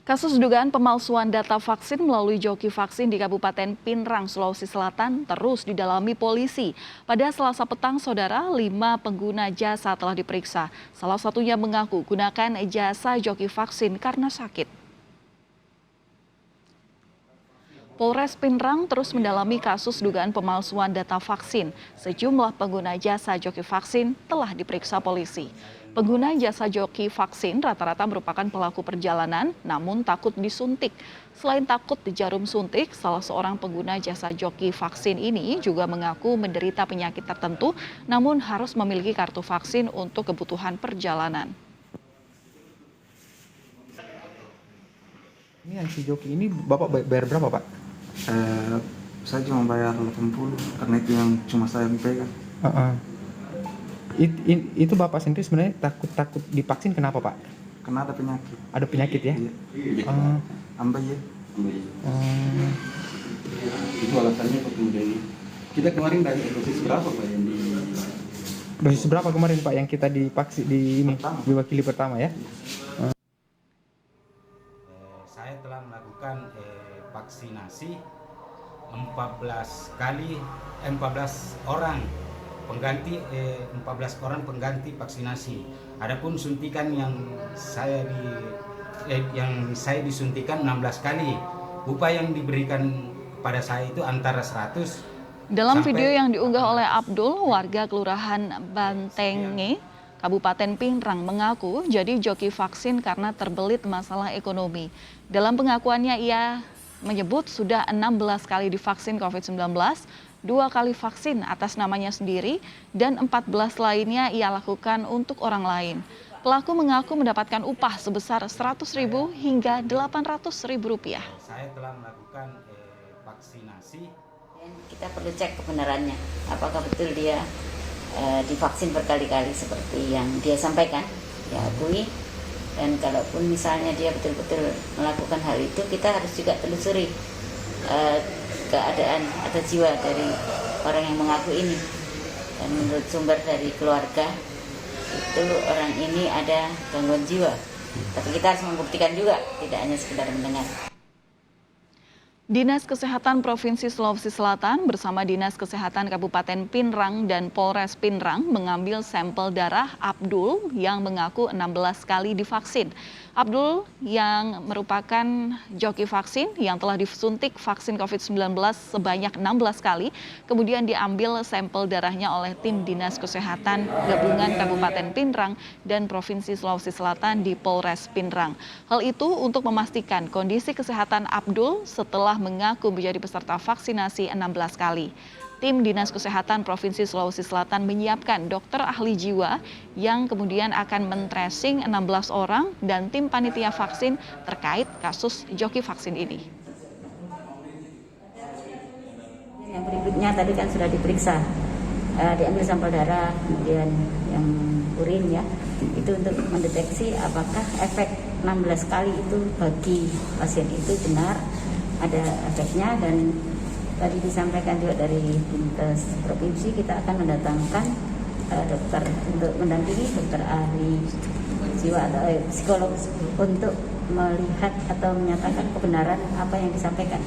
Kasus dugaan pemalsuan data vaksin melalui joki vaksin di Kabupaten Pinrang, Sulawesi Selatan terus didalami polisi. Pada Selasa petang, saudara, 5 pengguna jasa telah diperiksa. Salah satunya mengaku gunakan jasa joki vaksin karena sakit. Polres Pinrang terus mendalami kasus dugaan pemalsuan data vaksin. Sejumlah pengguna jasa joki vaksin telah diperiksa polisi. Pengguna jasa joki vaksin rata-rata merupakan pelaku perjalanan namun takut disuntik. Selain takut jarum suntik, salah seorang pengguna jasa joki vaksin ini juga mengaku menderita penyakit tertentu namun harus memiliki kartu vaksin untuk kebutuhan perjalanan. Ini yang si joki ini Bapak bayar berapa, Pak? Saya cuma bayar 80 karena itu yang cuma saya pegang. Itu Bapak sendiri sebenarnya takut divaksin kenapa, Pak? Karena ada penyakit. Ada penyakit ya? Iya. Ambai ya. Itu alasannya Pak kemudian kita kemarin dari dosis berapa Pak yang di Dosis berapa kemarin, Pak, yang kita divaksin diwakili pertama ya? Saya telah melakukan vaksinasi 14 orang pengganti vaksinasi. Adapun suntikan yang saya disuntikan 16 kali. Upah yang diberikan kepada saya itu antara 100. Dalam video yang diunggah oleh Abdul, warga Kelurahan Bantenge, Kabupaten Pinrang mengaku jadi joki vaksin karena terbelit masalah ekonomi. Dalam pengakuannya ia menyebut sudah 16 kali divaksin COVID-19, 2 kali vaksin atas namanya sendiri, dan 14 lainnya ia lakukan untuk orang lain. Pelaku mengaku mendapatkan upah sebesar Rp100.000 hingga Rp800.000. Saya telah melakukan vaksinasi. Kita perlu cek kebenarannya, apakah betul dia divaksin berkali-kali seperti yang dia sampaikan, dia akui. Dan kalaupun misalnya dia betul-betul melakukan hal itu, kita harus juga telusuri keadaan atau jiwa dari orang yang mengaku ini. Dan menurut sumber dari keluarga, itu orang ini ada gangguan jiwa. Tapi kita harus membuktikan juga, tidak hanya sekedar mendengar. Dinas Kesehatan Provinsi Sulawesi Selatan bersama Dinas Kesehatan Kabupaten Pinrang dan Polres Pinrang mengambil sampel darah Abdul yang mengaku 16 kali divaksin. Abdul yang merupakan joki vaksin yang telah disuntik vaksin COVID-19 sebanyak 16 kali, kemudian diambil sampel darahnya oleh tim Dinas Kesehatan Gabungan Kabupaten Pinrang dan Provinsi Sulawesi Selatan di Polres Pinrang. Hal itu untuk memastikan kondisi kesehatan Abdul setelah mengaku menjadi peserta vaksinasi 16 kali. Tim Dinas Kesehatan Provinsi Sulawesi Selatan menyiapkan dokter ahli jiwa yang kemudian akan men-tracing 16 orang dan tim panitia vaksin terkait kasus joki vaksin ini. Yang berikutnya tadi kan sudah diperiksa, diambil sampel darah, kemudian yang urin ya, itu untuk mendeteksi apakah efek 16 kali itu bagi pasien itu benar ada efeknya. Dan tadi disampaikan juga dari Dinkes Provinsi, kita akan mendatangkan dokter untuk mendampingi, dokter ahli jiwa atau psikolog untuk melihat atau menyatakan kebenaran apa yang disampaikan.